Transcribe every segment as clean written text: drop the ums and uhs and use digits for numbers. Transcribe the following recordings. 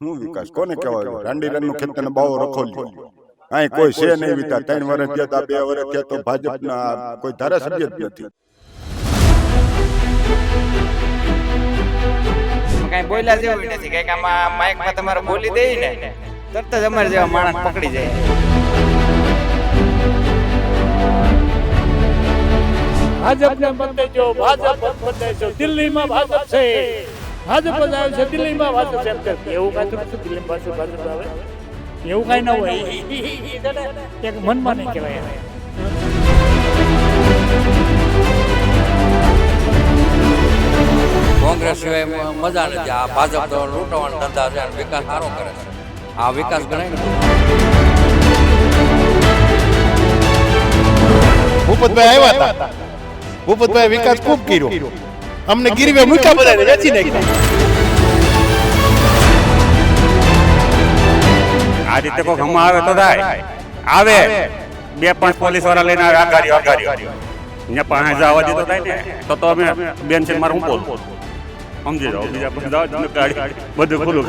હું વિકાસ કોને કહેવાય? રાંડીલાલનું ખેતરને બાવો રખોલ્યો. અહીં કોઈ છે નહીં વિતા. 3 વર્ષ થયા તા, 2 વર્ષ થયા તો ભાજપના કોઈ ધારાસભ્ય જ નથી. કઈ બોલ્યા જેવું નથી, કઈક આમાં માઇકમાં તમારે બોલી દે ને તરત જ અમારે જેવા માણસ પકડી જાય. ભાજપને મત દેજો, ભાજપ મત દેજો, દિલ્હીમાં ભાજપ છે, ભાજપ જ આવે છે, દિલ્હીમાં ભાજપ છે. એમ કે એવું કાંઈ તો દિલ્હીમાં ભાજપ આવે એવું કાંઈ ના હોય. એક મનમાં નહીં કહેવાય. કોંગ્રેસ સિવાય મજા નથી. આ ભાજપ તો લૂંટવાનો ધંધા છે, વિકાસ સારો કરે છે. આ વિકાસ ગણાય ને. ભૂપતભાઈ આવ્યા હતા, ભૂપતભાઈ વિકાસ ખૂબ કર્યો. અમને ગીરવે મૂક્યા, બધાને વેચી નાખ્યા. આ રીતે કોઈ હમણાં આવે તો થાય આવે 2-5 પોલીસ વાળા લઈને આવે આગારીઓ અહીંયા પાસે જવા દીધો થાય ને તો અમે બેન છે મારે હું બોલું સમજી જાઓ. બીજા કોઈ ગાડી બધું ખુલ્લું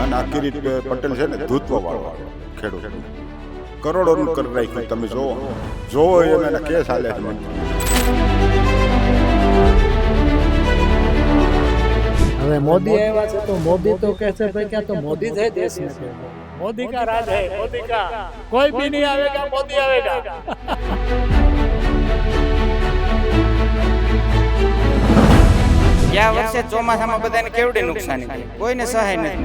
અને આ કિરીટ પટેલ છે ને ધૂત્વ વાળો ખેડૂત કરોડોનું કરી રાખ્યું. તમે જોવો એના કેસ હાલે છે. હવે મોદી આવ્યા છે તો મોદી તો કહે છે ભાઈ ક્યાં તો મોદી જ है देश में, मोदी का राज है, मोदी का कोई भी नहीं आवेगा, मोदी आवेगा. ગયા વર્ષે ચોમાસામાં બધાને કેવડી નુકસાની થઈ, કોઈને સહાય નથી.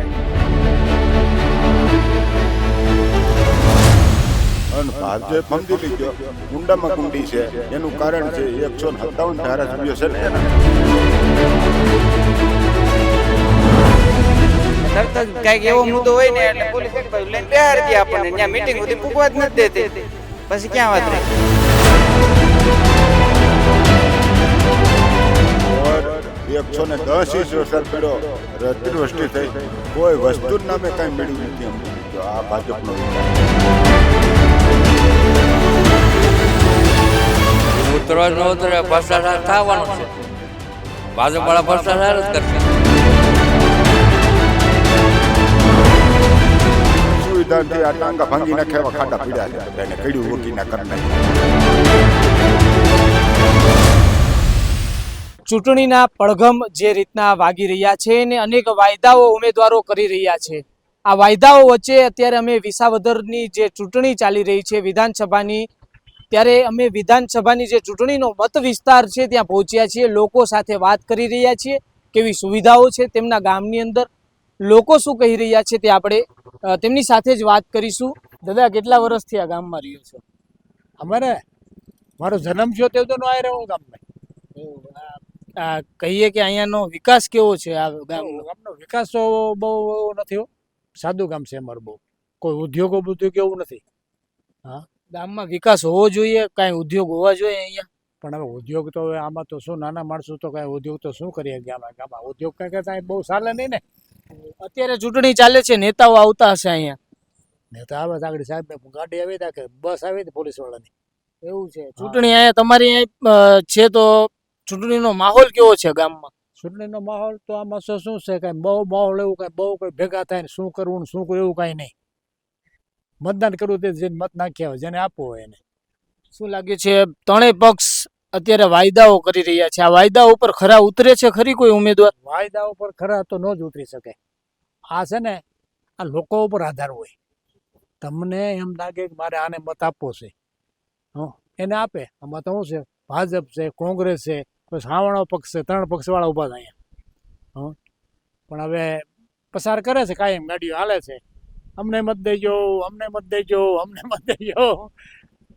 અને ભાજપ સમજી લીધો ઊંડામાં કુંડી છે. એનું કારણ છે 157 ધારાસભ્યો છે ને એના. તરત જ કઈક એવો મુદ્દો હોય ને એટલે પોલીસ લઈને બહાર ગયા આપણને ત્યાં મીટિંગ સુધી પૂગવા જ નથી દેતી. પછી ક્યાં વાત રહી? 110 વર્ષ પીડો અતિવૃષ્ટિ થઈ, કોઈ વસ્તુ નામે કઈ મળ્યું નથી. અમને આ ભાજપનો ઉતરવા ન ઉતરે ભ્રષ્ટાચાર થવાનો છે. ભાજપ વાળા ભ્રષ્ટાચાર જ કરશે. સુવિધાથી આ ટાંગા ભાંગી નાખ્યા, ખાડા પીડ્યા છે. એને કડ્યું વકી ના કરી નાખ્યું. ચૂંટણીના પડઘમ જે રીતના વાગી રહ્યા છે અને અનેક વાયદાઓ ઉમેદવારો કરી રહ્યા છે. આ વાયદાઓ વચ્ચે અત્યારે અમે વિસાવદરની જે ચૂંટણી ચાલી રહી છે વિધાનસભાની, ત્યારે અમે વિધાનસભાની જે ચૂંટણીનો મત વિસ્તાર છે ત્યાં પહોંચ્યા છીએ. લોકો સાથે વાત કરી રહ્યા છીએ, કેવી સુવિધાઓ છે તેમના ગામની અંદર, લોકો શું કહી રહ્યા છે તે આપણે તેમની સાથે જ વાત કરીશું. દાદા, કેટલા વર્ષથી આ ગામમાં રહ્યો છો? અમારે મારો જન્મ થયો તે તો આવી રહ્યો ગામમાં. કહીએ કે અહીંયાનો વિકાસ કેવો છે? આ ગામનો વિકાસ તો બહુ નથી. સાદું ગામ છે અમારું. બહુ કોઈ ઉદ્યોગો એવું નથી. હા, ગામમાં વિકાસ હોવો જોઈએ, કાંઈ ઉદ્યોગ હોવા જોઈએ અહીંયા. પણ હવે ઉદ્યોગ તો હવે આમાં તો શું, નાના માણસો તો કાંઈ ઉદ્યોગ તો શું કરીએ ગામમાં ઉદ્યોગ કાંઈ કાંઈ બહુ ચાલે નહીં ને. અત્યારે ચૂંટણી ચાલે છે, નેતાઓ આવતા હશે અહીંયા. નેતા આવે આગળ સાહેબ ગાડી આવી હતા કે બસ આવી હતી પોલીસ વાળાની. એવું છે? ચૂંટણી અહીંયા તમારી અહીંયા છે તો ચૂંટણીનો માહોલ કેવો છે ગામમાં? ચૂંટણીનો માહોલ તો આમાં શું છે, કાંઈ બહુ માહોલ એવું કાંઈ બહુ કોઈ ભેગા થાય ને શું કરવું શું કરવું એવું કાંઈ નહીં. મતદાન કરવું તે જેને મત નાખ્યા હોય, જેને આપવું હોય એને. શું લાગે છે, ત્રણેય પક્ષ અત્યારે વાયદાઓ કરી રહ્યા છે, આ વાયદાઓ ઉપર ખરા ઉતરે છે ખરી કોઈ ઉમેદવાર? વાયદા ઉપર ખરા તો ન જ ઉતરી શકે. આ છે ને આ લોકો ઉપર આધાર હોય. તમને એમ લાગે કે મારે આને મત આપવો છે, એને આપે. આમાં તો શું છે, ભાજપ છે, કોંગ્રેસ છે, કોઈ સાવણો પક્ષ છે, 3 પક્ષવાળા ઊભા થાય અહીંયા. પણ હવે પસાર કરે છે, કાયમ ગાડીઓ હાલે છે. અમને મત દેજો, અમને મત દેજો, અમને મત દેજો,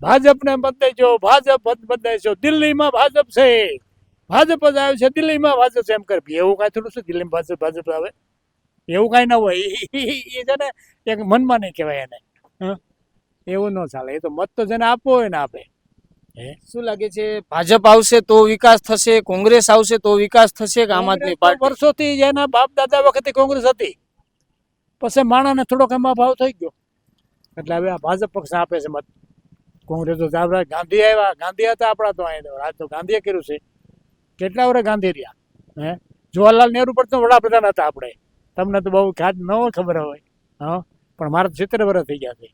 ભાજપને મત દેજો, ભાજપ મત દેજો, દિલ્હીમાં ભાજપ છે, ભાજપ જ આવે છે, દિલ્હીમાં ભાજપ છે. એમ કરે એવું કાંઈ થોડું છે દિલ્હીમાં ભાજપ આવે એવું કાંઈ ના હોય. એ છે ને એક મનમાં નહીં કહેવાય એને. એવું ન ચાલે. એ તો મત તો જેને આપવો હોય ને આપે. શું લાગે છે, ભાજપ આવશે તો વિકાસ થશે, કોંગ્રેસ આવશે તો વિકાસ થશે કે આમ આદમી પાર્ટી? વર્ષોથી એના બાપ દાદા વખતે કોંગ્રેસ હતી, પછી માણસને થોડોક એમાં ભાવ થઈ ગયો એટલે હવે આ ભાજપ પક્ષ આપે છે મત. કોંગ્રેસ તો ગાંધી આવ્યા, ગાંધી હતા આપણા તો અહીં રાજ તો ગાંધીએ કર્યું છે. કેટલા વર્ષ ગાંધી રહ્યા? હે, જવાહરલાલ નહેરુ પર તો વડાપ્રધાન હતા આપણે. તમને તો બહુ ખ્યાલ ન હોય, ખબર હોય. હા, પણ મારે 70 વર્ષ થઈ ગયા છે.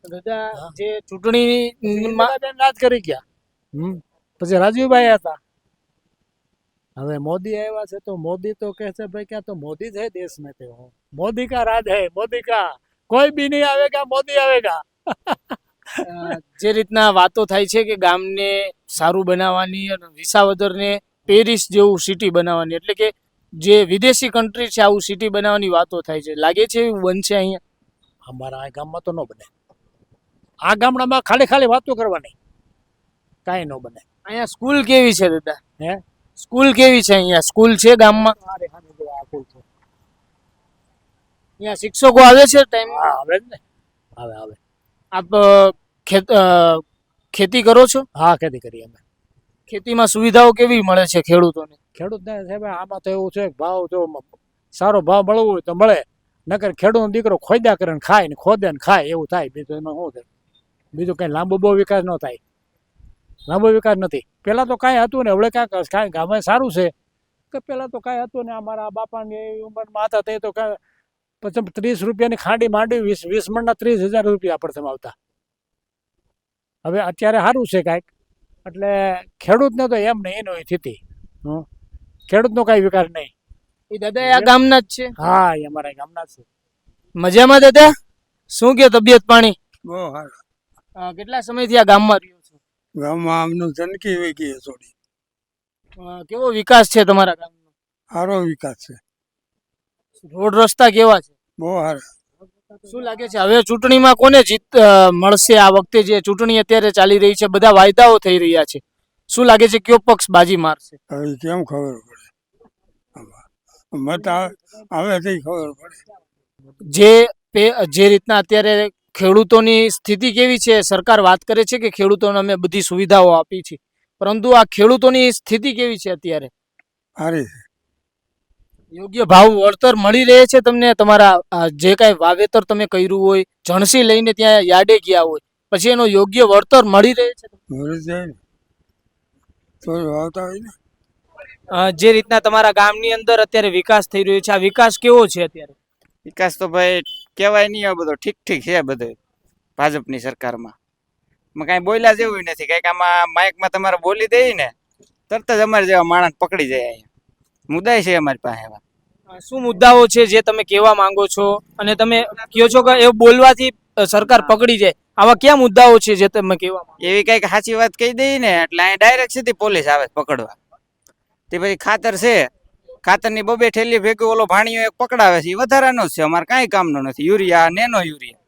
દાદા જે ચૂંટણીમાં બેન રાજ કરી ગયા. પછી રાજીવભાઈ હતા. હવે મોદી આવ્યા છે તો મોદી તો કહે છે ભાઈ ક્યાં તો મોદી જ है देश में तो मोदी का राज है, मोदी का कोई भी नहीं आवेगा, मोदी आवेगा. જે રીતના વાતો થાય છે કે ગામને સારું બનાવવાની અને વિસાવદરને પેરિસ જેવું સિટી બનાવવાની, એટલે કે જે વિદેશી કન્ટ્રી છે આવું સિટી બનાવવાની વાતો થાય છે, લાગે છે એવું બનશે અહીંયા? અમારા આ ગામમાં તો ન બને. આ ગામડામાં ખાલી ખાલી વાતો કરવાની, કાંઈ ન બને. અહીંયા સ્કૂલ કેવી છે દાદા? હે, સ્કૂલ કેવી છે અહીંયા? સ્કૂલ છે ગામમાં? અહીંયા શિક્ષકો આવે છે ટાઈમ? હા, આવે જ ને. આવે આવે. આપ ખેતી કરો છો? હા, ખેતી કરીએ અમે. ખેતીમાં સુવિધાઓ કેવી મળે છે ખેડૂતોને? ખેડૂતને સાહેબ આમાં તો એવું છે કે ભાવ જો સારો ભાવ મળવો હોય તો મળે, નકર ખેડૂતનો દીકરો ખોદ્યા કરે ને ખાય ને ખોદે ને ખાય એવું થાય. બીજું એમાં શું થાય? બીજું કંઈ લાંબો બહુ વિકાસ ન થાય. લાંબો વિકાસ નથી. પહેલાં તો કાંઈ હતું ને, હવે કાંઈ ગામે સારું છે કે પહેલાં તો કાંઈ હતું ને. અમારા બાપાની ઉંમરમાં હતા તે તો કાંઈ પછી 30 રૂપિયાની ખાંડી માંડી 20 મણના 30,000 રૂપિયા પ્રથમ આવતા. હવે અત્યારે સારું છે કાંઈક, એટલે ખેડૂતને તો એમ નહીં એનો સ્થિતિ. ખેડૂતનો કાંઈ વિકાસ નહીં. એ દાદા આ ગામના જ છે? હા, એ અમારા ગામના છે. મજામાં દાદા? શું કે તબિયત પાણી? બહુ સારું. કેટલા સમયથી આ ગામમાં રહ્યો છો? ગામમાં આમનું જનકી વહી ગઈ થોડી. કેવો વિકાસ છે તમારા ગામનો? સારો વિકાસ છે, રોડ રસ્તા કેવા છે? બહુ સારા. શું લાગે છે હવે ચૂંટણીમાં કોને જીત મળશે? આ વખતે જે ચૂંટણી અત્યારે ચાલી રહી છે, બધા વાયદાઓ થઈ રહ્યા છે, શું લાગે છે કયો પક્ષ બાજી મારશે? હવે કેમ ખબર પડે? મત આવે તે ખબર પડે. જે રીતના અત્યારે ખેડૂતોની સ્થિતિ કેવી છે? સરકાર વાત કરે છે કે ખેડૂતોને અમે બધી સુવિધાઓ આપી છે, પરંતુ આ ખેડૂતોની સ્થિતિ કેવી છે અત્યારે? સારી છે. યોગ્ય ભાવ વળતર મળી રહે છે તમને? તમારા જે કાંઈ વાવેતર તમે કર્યું હોય, જણસી લઈને ત્યાં યાર્ડે ગયા હોય, પછી એનો યોગ્ય વળતર મળી રહે છે? મળી જાય ને તો વાવતા હોય ને. જે રીતના તમારા ગામની અંદર અત્યારે વિકાસ થઈ રહ્યો છે, આ વિકાસ કેવો છે અત્યારે? વિકાસ તો ભાઈ કહેવાય નહીં, હવે બધો ઠીક ઠીક છે બધું ભાજપની સરકારમાં. કાંઈ બોલ્યા જેવું નથી. કંઈક આમાં માઇકમાં તમારે બોલી દઈએ ને તરત જ અમારે જેવા માણસ પકડી જાય. અહીંયા મુદ્દાય છે અમારી પાસે એવા. શું મુદ્દાઓ છે જે તમે કહેવા માંગો છો અને તમે કહો છો કે એ બોલવાથી સરકાર પકડી જાય? આવા કયા મુદ્દાઓ છે જે તમે કહેવા માંગો? એવી કંઈક સાચી વાત કહી દઈએ ને એટલે અહીંયા ડાયરેક્ટ સીધી પોલીસ આવે પકડવા. તે પછી ખાતર છે, ખાતરની બબે ઠેલી ભેગું ઓલો ભાણીઓ એક પકડાવે છે, એ વધારાનો જ છે, અમારે કાંઈ કામનો નથી. યુરિયા, નેનો યુરિયા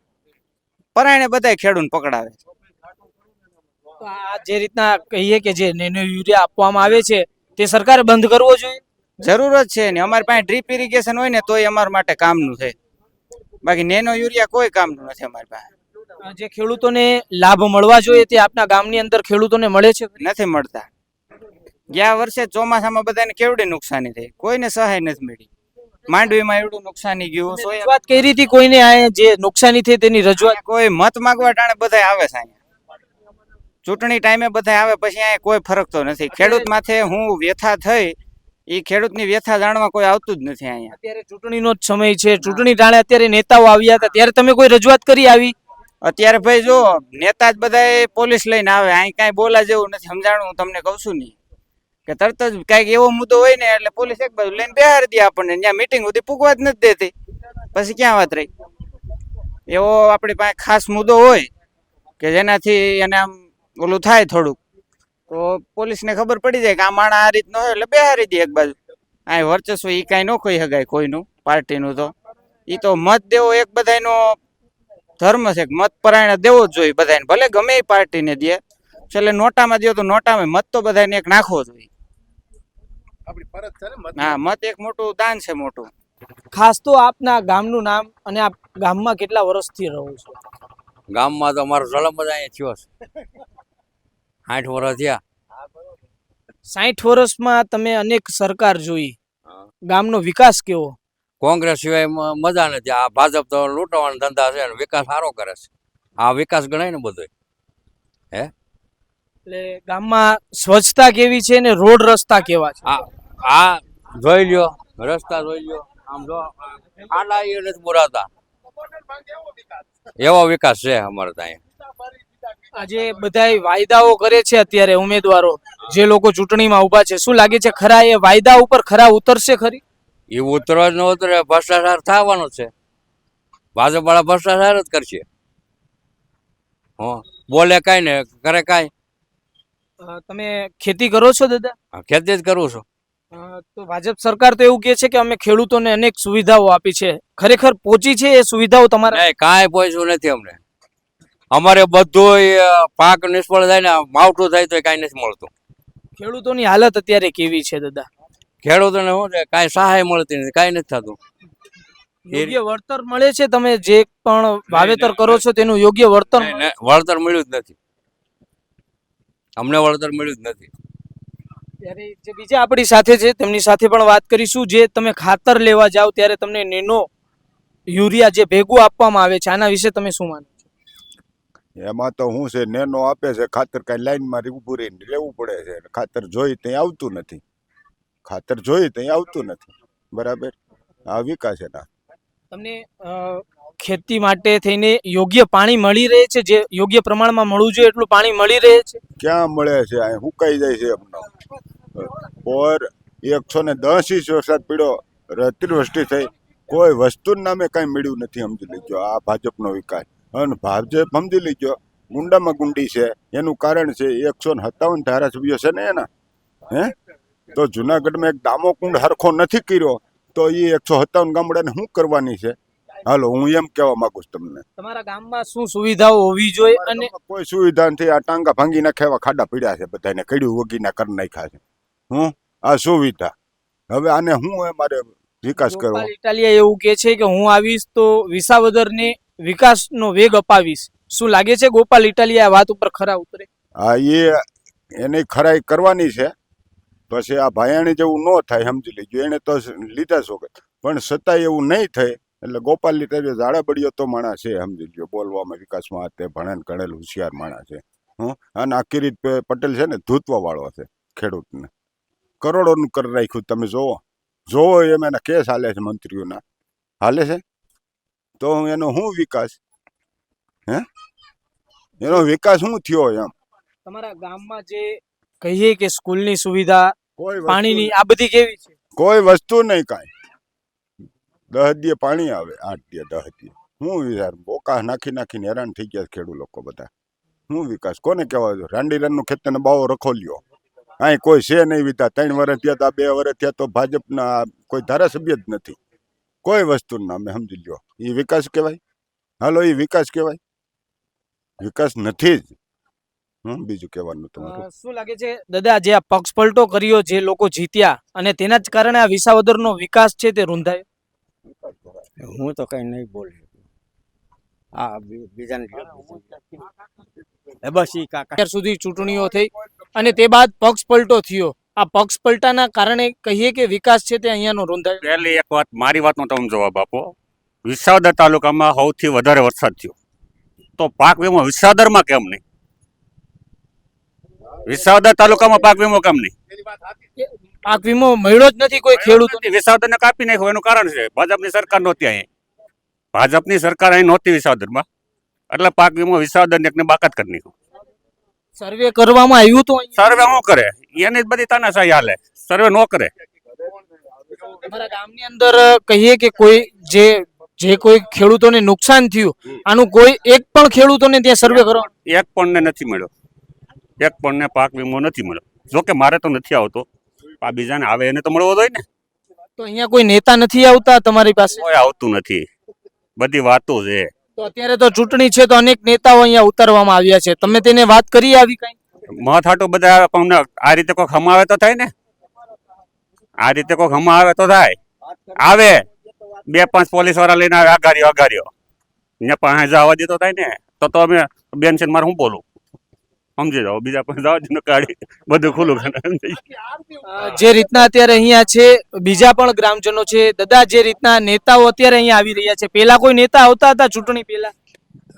પરાયણે બધાય ખેડૂત પકડાવે છે. તો આ જે રીતના કહીએ કે જે નેનો યુરિયા આપવામાં આવે છે તે સરકારે બંધ કરવો જોઈએ? જરૂર જ છે ને. અમારી પાસે ડ્રીપ ઇરિગેશન હોય ને તોય અમારા માટે કામનું છે, બાકી નેનો યુરિયા કોઈ કામનું નથી અમારી પાસે. જે ખેડૂતોને લાભ મળવા જોઈએ તે આપના ગામની અંદર ખેડૂતોને મળે છે? નથી મળતા. ગયા વર્ષે ચોમાસામાં બધાને કેવડી નુકસાની થઈ, કોઈને સહાય નથી મળી. માંડવીમાં એવડું નુકસાની ગયું. રજૂઆત કરી હતી કોઈને? આ જે નુકસાની થઈ તેની રજૂઆત? કોઈ મત માંગવા ટાણે બધા આવે છે અહીંયા. ચૂંટણી ટાઈમે બધા આવે, પછી અહીંયા કોઈ ફરક તો નથી. ખેડૂત માથે હું વ્યથા થઈ એ ખેડૂતની વ્યથા જાણવા કોઈ આવતું જ નથી અહીંયા. અત્યારે ચૂંટણીનો જ સમય છે, ચૂંટણી ટાણે અત્યારે નેતાઓ આવ્યા હતા, ત્યારે તમે કોઈ રજૂઆત કરી આવી? અત્યારે ભાઈ જો નેતા જ બધા પોલીસ લઈને આવે, અહીં કાંઈ બોલા જેવું નથી. સમજાણું હું તમને કહું છું નહીં કે તરત જ કાંઈક એવો મુદ્દો હોય ને એટલે પોલીસ એક બાજુ લઈને બેહારી દે આપણને. ત્યાં મીટિંગ સુધી પૂગવા જ નથી દેતી, પછી ક્યાં વાત રહી? એવો આપણી પાસે ખાસ મુદ્દો હોય કે જેનાથી એને આમ ઓલું થાય થોડુંક, તો પોલીસને ખબર પડી જાય કે આ માણસ આ રીતનો હોય એટલે બેહારી દે એક બાજુ. આ વર્ચસ્વ એ કાંઈ ન કહી શકાય કોઈનું, પાર્ટીનું. તો એ તો મત દેવો એક બધાનો ધર્મ છે, મત પરાયણે દેવો જ જોઈએ બધાને, ભલે ગમે એ પાર્ટીને દે. છેલ્લે નોટામાં દો તો નોટામાં મત તો બધાને એક નાખવો જોઈએ. હા, મત એક મોટું દાન છે, મોટું. ખાસ તો આપના ગામનું નામ અને આપ ગામમાં કેટલા વર્ષથી રહો છો? ગામમાં તો અમારો જલમ જ અહીંયા થયો છે, 60 વર્ષ થયા. 60 વર્ષમાં તમે અનેક સરકાર જોઈ, ગામનો વિકાસ કેવો? કોંગ્રેસ સિવાય મજા નથી. આ ભાજપ તો લૂંટવાના ધંધા છે અને વિકાસ સારો કરે છે. આ વિકાસ ગણાય ને બધો. હે એટલે ગામમાં સ્વચ્છતા કેવી છે ને રોડ રસ્તા કેવા છે? આ જોઈ લ્યો, રસ્તા જોઈ લ્યો, આમ જો આના એ નથી બોલાતા, એવો વિકાસ છે અમારે ત્યાં. આજે બધાય વાયદાઓ કરે છે અત્યારે ઉમેદવારો જે લોકો ચૂંટણીમાં ઉભા છે, શું લાગે છે ખરા એ વાયદા ઉપર ખરા ઉતરશે ખરી? એ ઉતરવા ન ઉતરે, ભ્રષ્ટાચાર થવાનો છે. ભાજપ વાળા ભ્રષ્ટાચાર જ કરશે. બોલે કાંઈ ને કરે કાંઈ. તમે ખેતી કરો છો દાદા? ખેતી જ કરું છું. તો ભાજપ સરકાર તો એવું કહે છે કે અમે ખેડૂતોને અનેક સુવિધાઓ આપી છે, ખરેખર પહોંચી છે એ સુવિધાઓ તમારા? નહીં, કાંઈ પહોંચ્યું નથી અમને. અમારે બધું પાક નિષ્ફળ જાય ને માવઠું થાય તો કાંઈ નથી મળતું. ખેડૂતોની હાલત અત્યારે કેવી છે દાદા? ખેડૂતોને શું છે, કાંઈ સહાય મળતી નથી, કાંઈ નથી થતું. યોગ્ય વળતર મળે છે? તમે જે પણ વાવેતર કરો છો તેનું યોગ્ય વળતર મળે? નહીં, વળતર મળ્યું જ નથી. અમને વળતર મળ્યું જ નથી. ત્યારે જે બીજા આપણી સાથે છે તેમની સાથે પણ વાત કરીશું. જે તમે ખાતર લેવા જાઓ ત્યારે તમને નેનો યુરિયા જે ભેગું આપવામાં આવે છે, આના વિશે તમે શું માનો છો? એમાં તો શું છે, નેનો આપે છે ખાતર, કાંઈ લાઈનમાં ઊભું રહીને લેવું પડે છે. ખાતર જોઈ ત્યાં આવતું નથી, ખાતર જોઈ ત્યાં આવતું નથી. બરાબર, આ વિકાસ છે. તમને ખેતી માટે થઈને યોગ્ય પાણી મળી રહે છે? જે યોગ્ય પ્રમાણમાં મળવું જોઈએ એટલું પાણી મળી રહે છે? ક્યાં મળે છે? અહીં સુકાઈ જાય છે એમનો. ઓર 110 ઇંચ વરસાદ પડ્યો, અતિવૃષ્ટિ થઈ, કોઈ વસ્તુ નામે કાંઈ મળ્યું નથી. સમજી લીજો આ ભાજપનો વિકાસ. અને ભાજપ સમજી લીજો ગુંડામાં ગુંડી છે. એનું કારણ છે 157 ધારાસભ્યો છે ને એના. તો જુનાગઢમાં એક દામોકુંડ હરખો નથી કર્યો તો એ 157 ગામડાને શું કરવાની છે? હાલો, હું એમ કહેવા માંગુ છું તમને. તમારા ગામમાં શું સુવિધાઓ હોવી જોઈએ? અને કોઈ સુવિધા નથી. આ ટાંગા ભાંગી નાખ્યા, ખાડા પીડ્યા છે બધાને, કડ્યું વગીના કરી નાખ્યા છે. આ સુવિધા. હવે આને હું મારે વિકાસ કરવો. ગોપાલ ઇટાલિયા એવું કહે છે કે હું આવીશ તો વિસાવદરને વિકાસનો વેગ અપાવીશ. શું લાગે છે ગોપાલ ઇટાલિયા આ વાત ઉપર ખરા ઉતરે? હા, એની ખરાઈ કરવાની છે. પછી આ ભાયાણી જેવું ન થાય, સમજી લેજો. એને તો લીધા છો, પણ છતાં એવું નહીં થાય. એટલે ગોપાલ ઇટાલિયા ઝાડા બળીઓ તો માણસ છે, સમજી લ્યો. બોલવામાં, વિકાસમાં તે ભણેલ ગણેલ હોશિયાર માણસ છે. અને આ કિરીટ પટેલ છે ને, ધૂતવા વાળો છે ખેડૂતને. કરોડોનું કરી રાખ્યું. તમે જોવો એમ એના કેસ હાલે છે મંત્રીઓના, હાલે છે. તો એનો શું વિકાસ? એનો વિકાસ શું થયો એમ? તમારા ગામમાં જે કહીએ કે સ્કૂલની સુવિધા, કોઈ પાણીની, આ બધી કેવી છે? કોઈ વસ્તુ નહીં. કાંઈ 10 દીએ પાણી આવે, 8 દીએ 10 દીએ. શું યાર, બોકા નાખીને હેરાન થઈ ગયા ખેડૂત લોકો બધા. શું વિકાસ કોને કહેવાય? રાંડીરાનનું ખેતરને બાવો રખોલ્યો. અહીં કોઈ છે નહીં વિધા. 3 વર્ષ થયા તો 2 વર્ષ થયા તો ભાજપના કોઈ ધારાસભ્ય જ નથી. કોઈ વસ્તુનું નામે, સમજી લ્યો. એ વિકાસ કહેવાય? હાલો, એ વિકાસ કહેવાય? વિકાસ નથી જ. બીજું કહેવાનું તમારું શું લાગે છે દાદા, જે આ પક્ષ પલટો કર્યો, જે લોકો જીત્યા અને તેના જ કારણે આ વિસાવદરનો વિકાસ છે તે રૂંધાયો? હું તો કઈ નહીં બોલી. હા, બીજાને બસ ઈ કાકા. અત્યાર સુધી ચૂંટણીઓ થઈ અને તે બાદ પક્ષ પલટો થયો. આ પક્ષ પલટાના કારણે કહીએ કે વિકાસ છે તે અહીંયાનો રૂંધાયો. પહેલી એક વાત, મારી વાતનો તમે જવાબ આપો. વિસાવદર તાલુકામાં સૌથી વધારે વરસાદ થયો તો પાક વીમો વિસાવદરમાં કેમ નહીં? વિસાવદર તાલુકામાં પાક વીમો કેમ નહીં? પાક વીમો મળ્યો જ નથી કોઈ ખેડૂતો. વિસાવદરને કાપી નાખ્યો. એનું કારણ છે ભાજપની સરકાર નહોતી અહીં. ભાજપની સરકાર અહીં નહોતી વિસાવદરમાં, એટલે પાક વીમો વિસાવદરને એકને બાકાત કરી નાખ્યો. સર્વે કરવામાં આવ્યું તો સર્વે શું કરે? એની જ બધી તાનાશાહી હાલે. સર્વે ન કરે. તમારા ગામની અંદર કહીએ કે કોઈ જે કોઈ ખેડૂતોને નુકસાન થયું, આનું કોઈ એક પણ ખેડૂતોને ત્યાં સર્વે કરવા? એક પણ ને નથી મળ્યો. એક પણ ને પાક વીમો નથી મળ્યો. જોકે મારે તો નથી આવતો, આ બીજાને આવે એને તો મળવો જોઈએ ને. તો અહીંયા કોઈ નેતા નથી આવતા તમારી પાસે? કોઈ આવતું નથી, બધી વાતો છે. તો અત્યારે તો ચૂંટણી છે તો અનેક નેતાઓ અહીંયા ઉતારવામાં આવ્યા છે, તમે તેને વાત કરી આવી કઈ? મત હાટો બધા અમને આ રીતે કોઈ હમાવે તો થાય ને. આ રીતે કોઈ હમાવે તો થાય. આવે 2-5 પોલીસ વાળા લઈને આવે, અગાર્યો ને પાસે જવા દે તો થાય ને. તો અમે બેન છે મારે શું બોલું, સમજી જાઓ. બીજા પાસે જવા દે કાઢી બધું ખુલ્લું. જે રીતના અત્યારે અહીંયા છે બીજા પણ ગ્રામજનો છે દાદા, જે રીતના નેતાઓ અત્યારે અહીંયા આવી રહ્યા છે, પેલા કોઈ નેતા આવતા હતા ચૂંટણી પહેલા?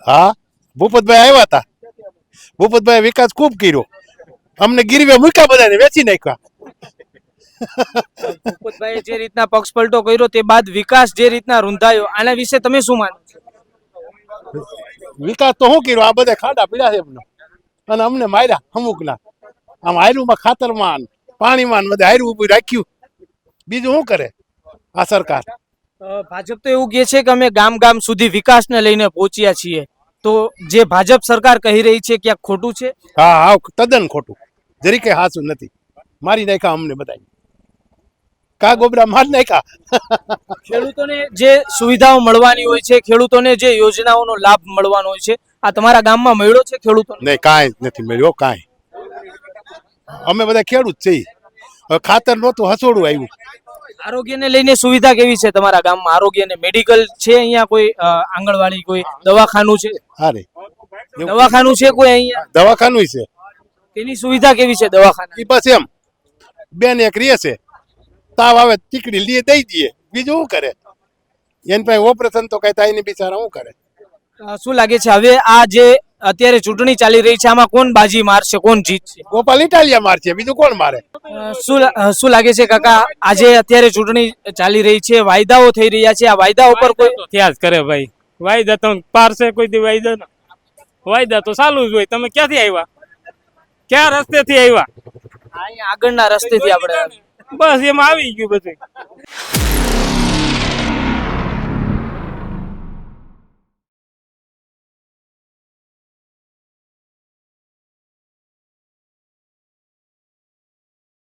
હા, ભૂપતભાઈ આવ્યા હતા. ભૂપતભાઈ વિકાસ ખૂબ કર્યો. અમને ગીરવે મૂક્યા બધાને વેચી નાખ્યા. ભૂપતભાઈએ જે રીતના પક્ષ પલટો કર્યો તે બાદ વિકાસ જે રીતના રૂંધાયો આના વિશે તમે શું માનો છો? વિકાસ તો શું કર્યો? આ બધા ખાડા પીડ્યા છે એમને, અને અમને માર્યા અમુકના. આમ હાયરુંમાં ખાતરમાં પાણીમાં બધા હાયરું ઉભું રાખ્યું. બીજું શું કરે આ સરકાર? ભાજપ તો એવું કહે છે કે અમે ગામ ગામ સુધી વિકાસને લઈને પહોંચ્યા છીએ, તો જે ભાજપ સરકાર કહી રહી છે ક્યાંક ખોટું છે? હા હા, તદ્દન ખોટું, જરી કઈ હાચું નથી. મારી નાખ્યા અમને બધા, કા ગોબરા મારી નાખ્યા. ખેડૂતોને જે સુવિધાઓ મળવાની હોય છે, ખેડૂતોને જે યોજનાઓનો લાભ મળવાનો હોય છે, આ તમારા ગામમાં મળ્યો છે ખેડૂતોને? નહીં, કાંઈ નથી મળ્યો, કાંઈ. અમે બધા ખેડૂત છીએ. હવે ખાતર નહોતું, હસોડું આવ્યું. આરોગ્યને લઈને સુવિધા કેવી છે તમારા ગામમાં? આરોગ્યને મેડિકલ છે અહીંયા? કોઈ આંગણવાડી, કોઈ દવાખાનું છે? હારે દવાખાનું છે કોઈ અહીંયા? દવાખાનું છે. તેની સુવિધા કેવી છે દવાખાના? એ બસ એમ બેન એક રહે છે, તાવ આવે ટીકડી લીએ દઈ દઈએ, બીજું શું કરે? એની પાસે ઓપરેશન તો કઈ થાય નહીં, બિચારા શું કરે? શું લાગે છે હવે આ જે અત્યારે ચૂંટણી ચાલી રહી છે આમાં કોણ બાજી મારશે, કોણ જીતશે? ગોપાલ ઇટાલિયા મારશે, બીજું કોણ મારે? શું લાગે છે કાકા, આજે અત્યારે ચૂંટણી ચાલી રહી છે, વાયદાઓ થઈ રહ્યા છે, આ વાયદા ઉપર કોઈ ત્યાં જ કરે ભાઈ. વાયદા તો પારશે કોઈ દી વાયદા તો ચાલુ જ હોય. તમે ક્યાંથી આવ્યા? ક્યાં રસ્તેથી આવ્યા? અહીંયા આગળના રસ્તેથી આપણે બસ એમાં આવી ગયું બધું.